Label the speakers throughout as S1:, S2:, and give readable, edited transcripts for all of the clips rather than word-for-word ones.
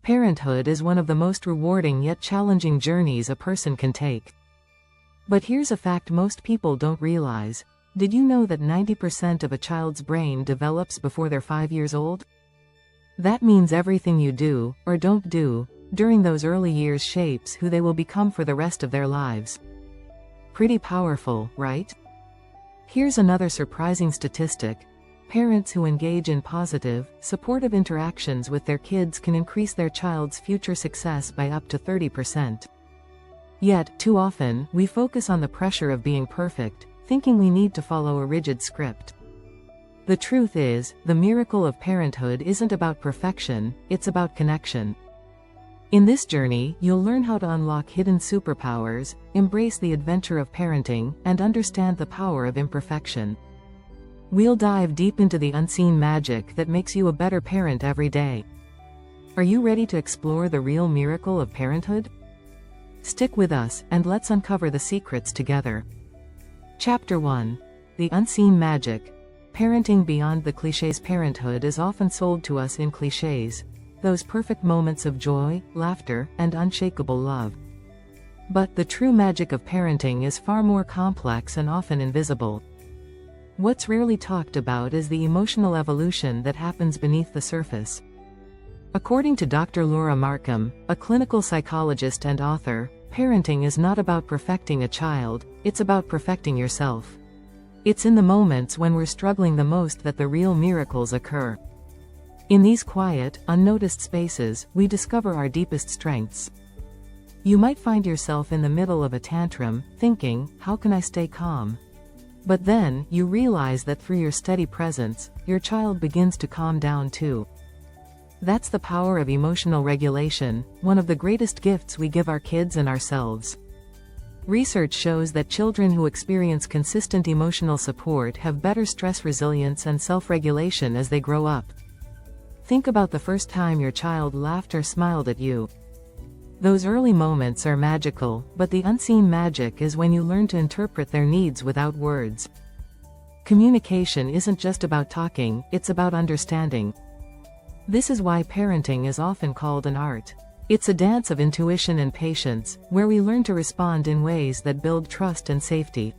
S1: Parenthood is one of the most rewarding yet challenging journeys a person can take. But here's a fact most people don't realize. Did you know that 90% of a child's brain develops before they're 5 years old? That means everything you do, or don't do, during those early years shapes who they will become for the rest of their lives. Pretty powerful, right? Here's another surprising statistic. Parents who engage in positive, supportive interactions with their kids can increase their child's future success by up to 30%. Yet, too often, we focus on the pressure of being perfect, thinking we need to follow a rigid script. The truth is, the miracle of parenthood isn't about perfection, it's about connection. In this journey, you'll learn how to unlock hidden superpowers, embrace the adventure of parenting, and understand the power of imperfection. We'll dive deep into the unseen magic that makes you a better parent every day. Are you ready to explore the real miracle of parenthood? Stick with us, and let's uncover the secrets together. Chapter 1. The Unseen Magic. Parenting beyond the clichés. Parenthood is often sold to us in clichés, those perfect moments of joy, laughter, and unshakable love. But the true magic of parenting is far more complex and often invisible. What's rarely talked about is the emotional evolution that happens beneath the surface. According to Dr. Laura Markham, a clinical psychologist and author, parenting is not about perfecting a child, it's about perfecting yourself. It's in the moments when we're struggling the most that the real miracles occur. In these quiet, unnoticed spaces, we discover our deepest strengths. You might find yourself in the middle of a tantrum, thinking, how can I stay calm? But then, you realize that through your steady presence, your child begins to calm down too. That's the power of emotional regulation, one of the greatest gifts we give our kids and ourselves. Research shows that children who experience consistent emotional support have better stress resilience and self-regulation as they grow up. Think about the first time your child laughed or smiled at you. Those early moments are magical, but the unseen magic is when you learn to interpret their needs without words. Communication isn't just about talking, it's about understanding. This is why parenting is often called an art. It's a dance of intuition and patience, where we learn to respond in ways that build trust and safety.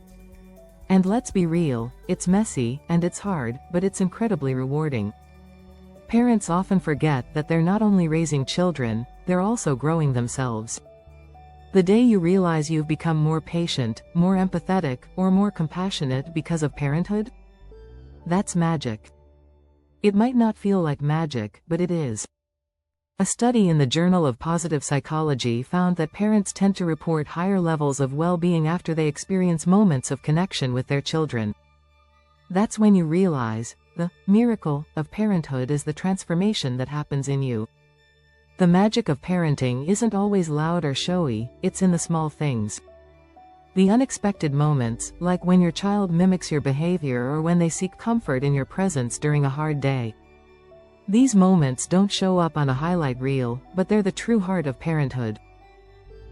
S1: And let's be real, it's messy, and it's hard, but it's incredibly rewarding. Parents often forget that they're not only raising children, they're also growing themselves. The day you realize you've become more patient, more empathetic, or more compassionate because of parenthood? That's magic. It might not feel like magic, but it is. A study in the Journal of Positive Psychology found that parents tend to report higher levels of well-being after they experience moments of connection with their children. That's when you realize, the miracle of parenthood is the transformation that happens in you. The magic of parenting isn't always loud or showy, it's in the small things. The unexpected moments, like when your child mimics your behavior or when they seek comfort in your presence during a hard day. These moments don't show up on a highlight reel, but they're the true heart of parenthood.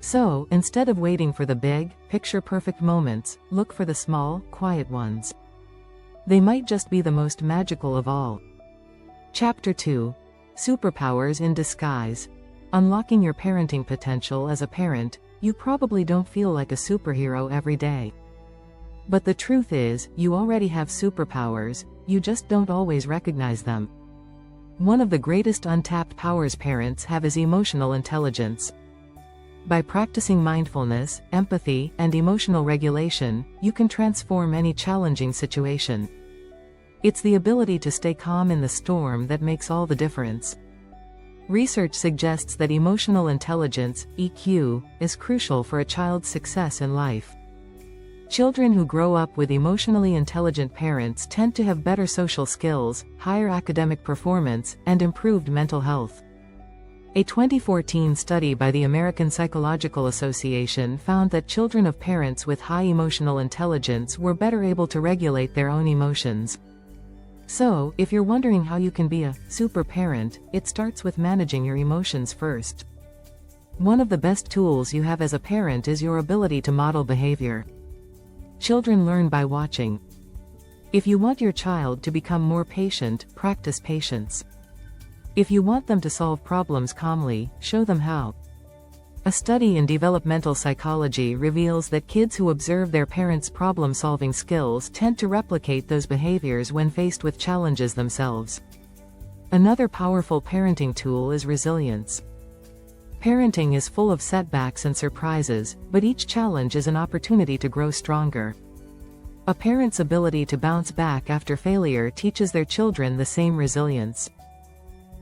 S1: So, instead of waiting for the big, picture-perfect moments, look for the small, quiet ones. They might just be the most magical of all. Chapter 2. Superpowers in Disguise. Unlocking your parenting potential. As a parent, you probably don't feel like a superhero every day. But the truth is, you already have superpowers, you just don't always recognize them. One of the greatest untapped powers parents have is emotional intelligence. By practicing mindfulness, empathy, and emotional regulation, you can transform any challenging situation. It's the ability to stay calm in the storm that makes all the difference. Research suggests that emotional intelligence, EQ, is crucial for a child's success in life. Children who grow up with emotionally intelligent parents tend to have better social skills, higher academic performance, and improved mental health. A 2014 study by the American Psychological Association found that children of parents with high emotional intelligence were better able to regulate their own emotions. So, if you're wondering how you can be a super parent, it starts with managing your emotions first. One of the best tools you have as a parent is your ability to model behavior. Children learn by watching. If you want your child to become more patient, practice patience. If you want them to solve problems calmly, show them how. A study in developmental psychology reveals that kids who observe their parents' problem-solving skills tend to replicate those behaviors when faced with challenges themselves. Another powerful parenting tool is resilience. Parenting is full of setbacks and surprises, but each challenge is an opportunity to grow stronger. A parent's ability to bounce back after failure teaches their children the same resilience.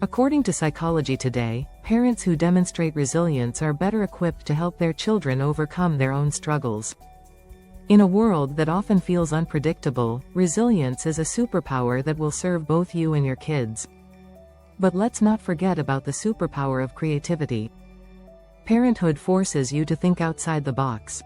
S1: According to Psychology Today, parents who demonstrate resilience are better equipped to help their children overcome their own struggles. In a world that often feels unpredictable, resilience is a superpower that will serve both you and your kids. But let's not forget about the superpower of creativity. Parenthood forces you to think outside the box.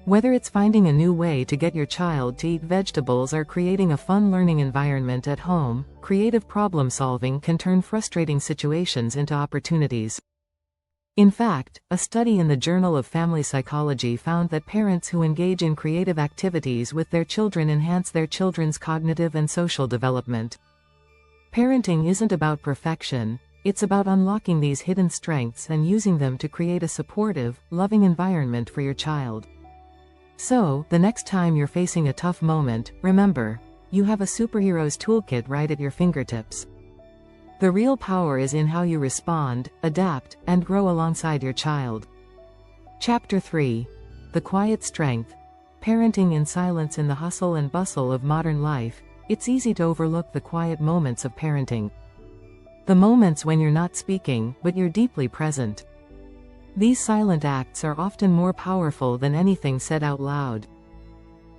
S1: Whether it's finding a new way to get your child to eat vegetables or creating a fun learning environment at home, creative problem-solving can turn frustrating situations into opportunities. In fact, a study in the Journal of Family Psychology found that parents who engage in creative activities with their children enhance their children's cognitive and social development. Parenting isn't about perfection. It's about unlocking these hidden strengths and using them to create a supportive, loving environment for your child. So, the next time you're facing a tough moment, remember, you have a superhero's toolkit right at your fingertips. The real power is in how you respond, adapt, and grow alongside your child. Chapter 3. The Quiet Strength. Parenting in silence. In the hustle and bustle of modern life, it's easy to overlook the quiet moments of parenting. The moments when you're not speaking, but you're deeply present. These silent acts are often more powerful than anything said out loud.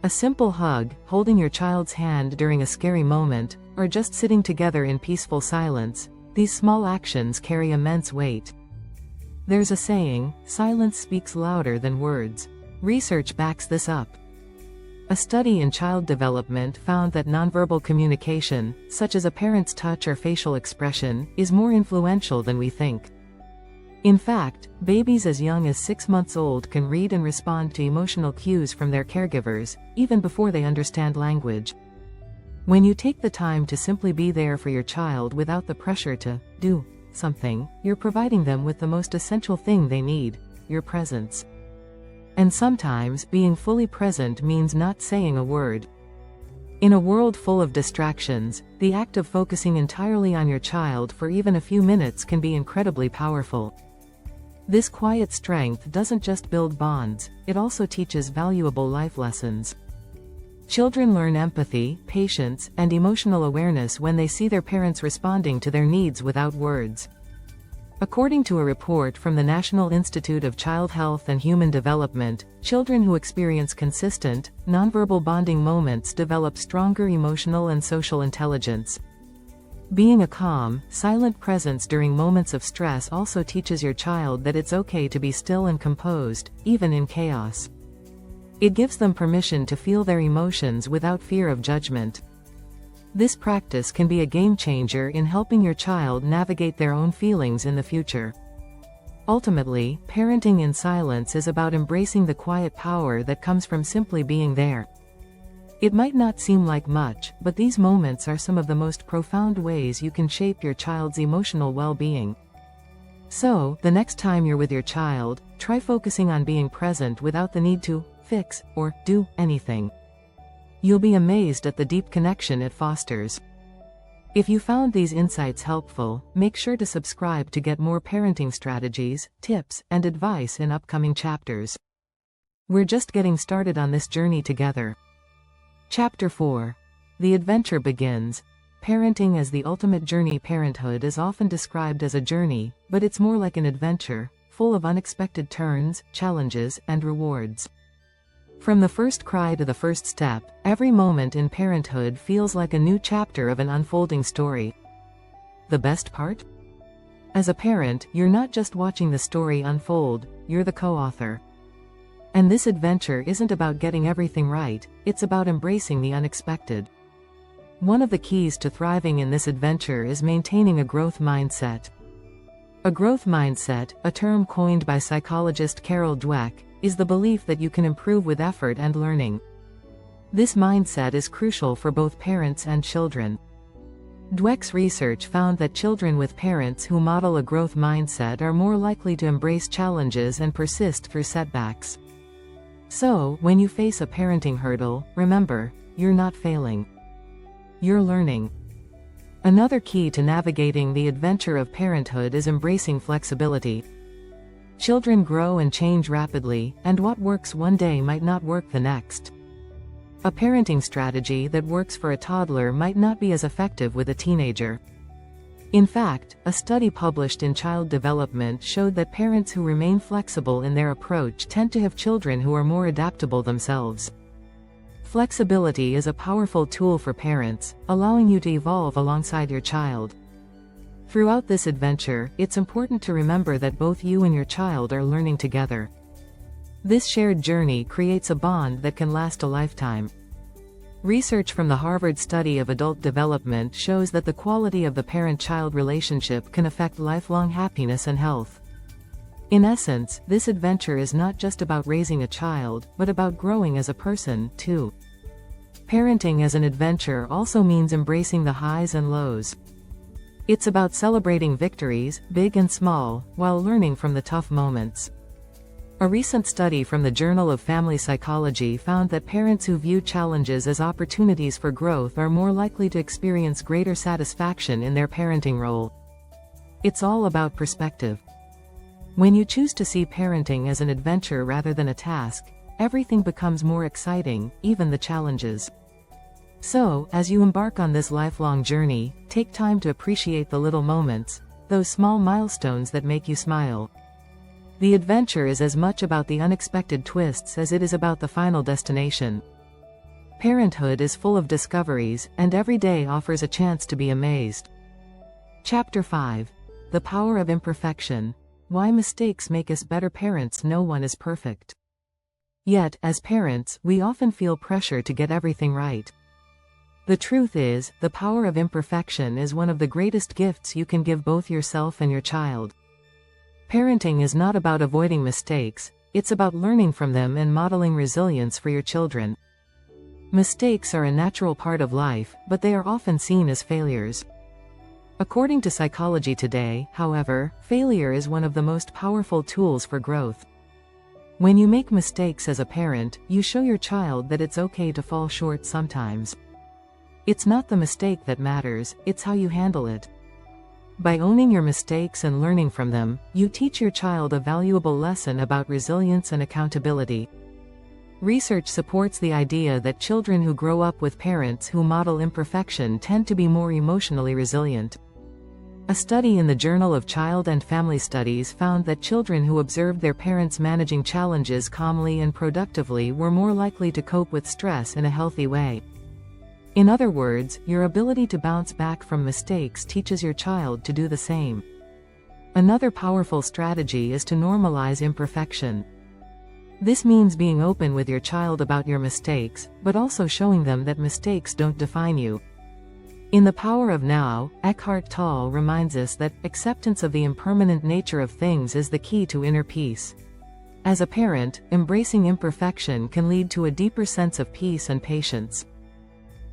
S1: A simple hug, holding your child's hand during a scary moment, or just sitting together in peaceful silence, these small actions carry immense weight. There's a saying, silence speaks louder than words. Research backs this up. A study in child development found that nonverbal communication, such as a parent's touch or facial expression, is more influential than we think. In fact, babies as young as 6 months old can read and respond to emotional cues from their caregivers, even before they understand language. When you take the time to simply be there for your child without the pressure to do something, you're providing them with the most essential thing they need, your presence. And sometimes, being fully present means not saying a word. In a world full of distractions, the act of focusing entirely on your child for even a few minutes can be incredibly powerful. This quiet strength doesn't just build bonds, it also teaches valuable life lessons. Children learn empathy, patience, and emotional awareness when they see their parents responding to their needs without words. According to a report from the National Institute of Child Health and Human Development, children who experience consistent, nonverbal bonding moments develop stronger emotional and social intelligence. Being a calm, silent presence during moments of stress also teaches your child that it's okay to be still and composed, even in chaos. It gives them permission to feel their emotions without fear of judgment. This practice can be a game changer in helping your child navigate their own feelings in the future. Ultimately, parenting in silence is about embracing the quiet power that comes from simply being there. It might not seem like much, but these moments are some of the most profound ways you can shape your child's emotional well-being. So, the next time you're with your child, try focusing on being present without the need to fix or do anything. You'll be amazed at the deep connection it fosters. If you found these insights helpful, make sure to subscribe to get more parenting strategies, tips, and advice in upcoming chapters. We're just getting started on this journey together. Chapter 4. The Adventure Begins. Parenting as the ultimate journey. Parenthood is often described as a journey, but it's more like an adventure, full of unexpected turns, challenges, and rewards. From the first cry to the first step, every moment in parenthood feels like a new chapter of an unfolding story. The best part? As a parent, you're not just watching the story unfold, you're the co-author. And this adventure isn't about getting everything right, it's about embracing the unexpected. One of the keys to thriving in this adventure is maintaining a growth mindset. A growth mindset, a term coined by psychologist Carol Dweck, is the belief that you can improve with effort and learning. This mindset is crucial for both parents and children. Dweck's research found that children with parents who model a growth mindset are more likely to embrace challenges and persist through setbacks. So, when you face a parenting hurdle, remember, you're not failing. You're learning. Another key to navigating the adventure of parenthood is embracing flexibility. Children grow and change rapidly, and what works one day might not work the next. A parenting strategy that works for a toddler might not be as effective with a teenager. In fact, a study published in Child Development showed that parents who remain flexible in their approach tend to have children who are more adaptable themselves. Flexibility is a powerful tool for parents, allowing you to evolve alongside your child. Throughout this adventure, it's important to remember that both you and your child are learning together. This shared journey creates a bond that can last a lifetime. Research from the Harvard Study of Adult Development shows that the quality of the parent-child relationship can affect lifelong happiness and health. In essence, this adventure is not just about raising a child, but about growing as a person, too. Parenting as an adventure also means embracing the highs and lows. It's about celebrating victories, big and small, while learning from the tough moments. A recent study from the Journal of Family Psychology found that parents who view challenges as opportunities for growth are more likely to experience greater satisfaction in their parenting role. It's all about perspective. When you choose to see parenting as an adventure rather than a task, everything becomes more exciting, even the challenges. So, as you embark on this lifelong journey, take time to appreciate the little moments, those small milestones that make you smile. The adventure is as much about the unexpected twists as it is about the final destination. Parenthood is full of discoveries, and every day offers a chance to be amazed. Chapter 5. The Power of Imperfection. Why mistakes make us better parents. No one is perfect. Yet, as parents, we often feel pressure to get everything right. The truth is, the power of imperfection is one of the greatest gifts you can give both yourself and your child. Parenting is not about avoiding mistakes, it's about learning from them and modeling resilience for your children. Mistakes are a natural part of life, but they are often seen as failures. According to Psychology Today, however, failure is one of the most powerful tools for growth. When you make mistakes as a parent, you show your child that it's okay to fall short sometimes. It's not the mistake that matters, it's how you handle it. By owning your mistakes and learning from them, you teach your child a valuable lesson about resilience and accountability. Research supports the idea that children who grow up with parents who model imperfection tend to be more emotionally resilient. A study in the Journal of Child and Family Studies found that children who observed their parents managing challenges calmly and productively were more likely to cope with stress in a healthy way. In other words, your ability to bounce back from mistakes teaches your child to do the same. Another powerful strategy is to normalize imperfection. This means being open with your child about your mistakes, but also showing them that mistakes don't define you. In The Power of Now, Eckhart Tolle reminds us that acceptance of the impermanent nature of things is the key to inner peace. As a parent, embracing imperfection can lead to a deeper sense of peace and patience.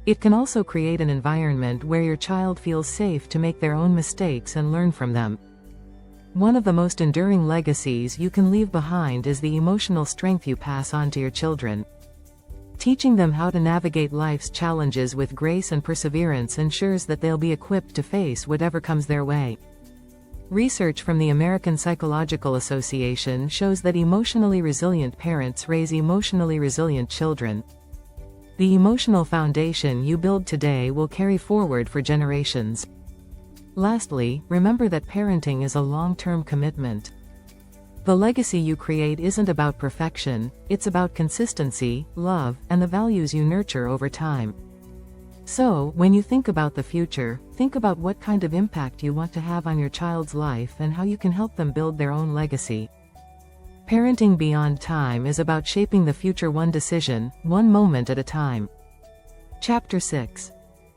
S1: It can also create an environment where your child feels safe to make their own mistakes and learn from them. One of the most enduring legacies you can leave behind is the emotional strength you pass on to your children. Teaching them how to navigate life's challenges with grace and perseverance ensures that they'll be equipped to face whatever comes their way. Research from the American Psychological Association shows that emotionally resilient parents raise emotionally resilient children. The emotional foundation you build today will carry forward for generations. Lastly, remember that parenting is a long-term commitment. The legacy you create isn't about perfection, it's about consistency, love, and the values you nurture over time. So, when you think about the future, think about what kind of impact you want to have on your child's life and how you can help them build their own legacy. Parenting Beyond Time is about shaping the future one decision, one moment at a time. Chapter 6.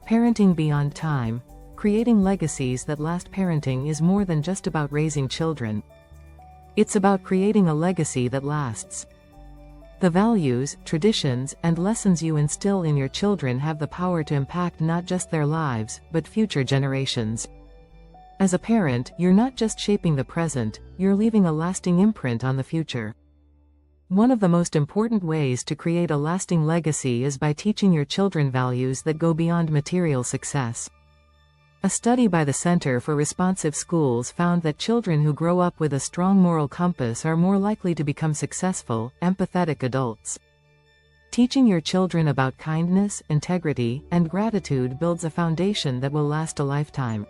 S1: Parenting Beyond Time. Creating legacies that last. Parenting is more than just about raising children. It's about creating a legacy that lasts. The values, traditions, and lessons you instill in your children have the power to impact not just their lives, but future generations. As a parent, you're not just shaping the present, you're leaving a lasting imprint on the future. One of the most important ways to create a lasting legacy is by teaching your children values that go beyond material success. A study by the Center for Responsive Schools found that children who grow up with a strong moral compass are more likely to become successful, empathetic adults. Teaching your children about kindness, integrity, and gratitude builds a foundation that will last a lifetime.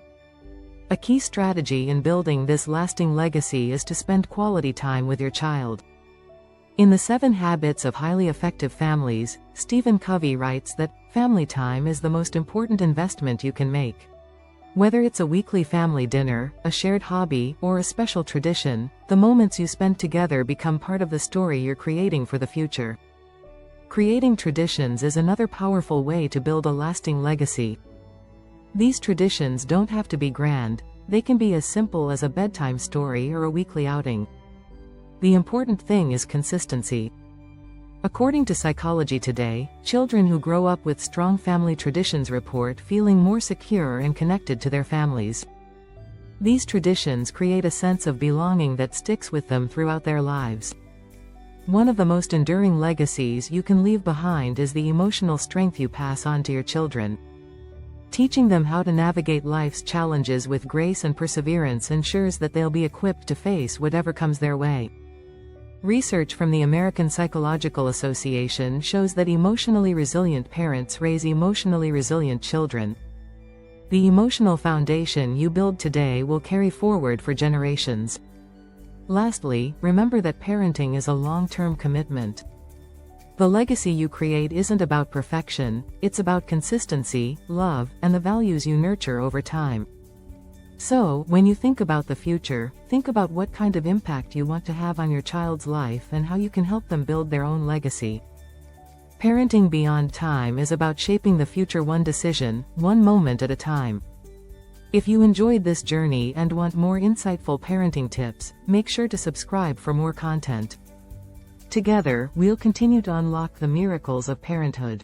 S1: A key strategy in building this lasting legacy is to spend quality time with your child. In The 7 Habits of Highly Effective Families, Stephen Covey writes that, "Family time is the most important investment you can make." Whether it's a weekly family dinner, a shared hobby, or a special tradition, the moments you spend together become part of the story you're creating for the future. Creating traditions is another powerful way to build a lasting legacy. These traditions don't have to be grand, they can be as simple as a bedtime story or a weekly outing. The important thing is consistency. According to Psychology Today, children who grow up with strong family traditions report feeling more secure and connected to their families. These traditions create a sense of belonging that sticks with them throughout their lives. One of the most enduring legacies you can leave behind is the emotional strength you pass on to your children. Teaching them how to navigate life's challenges with grace and perseverance ensures that they'll be equipped to face whatever comes their way. Research from the American Psychological Association shows that emotionally resilient parents raise emotionally resilient children. The emotional foundation you build today will carry forward for generations. Lastly, remember that parenting is a long-term commitment. The legacy you create isn't about perfection, it's about consistency, love, and the values you nurture over time. So, when you think about the future, think about what kind of impact you want to have on your child's life and how you can help them build their own legacy. Parenting beyond time is about shaping the future one decision, one moment at a time. If you enjoyed this journey and want more insightful parenting tips, make sure to subscribe for more content. Together, we'll continue to unlock the miracles of parenthood.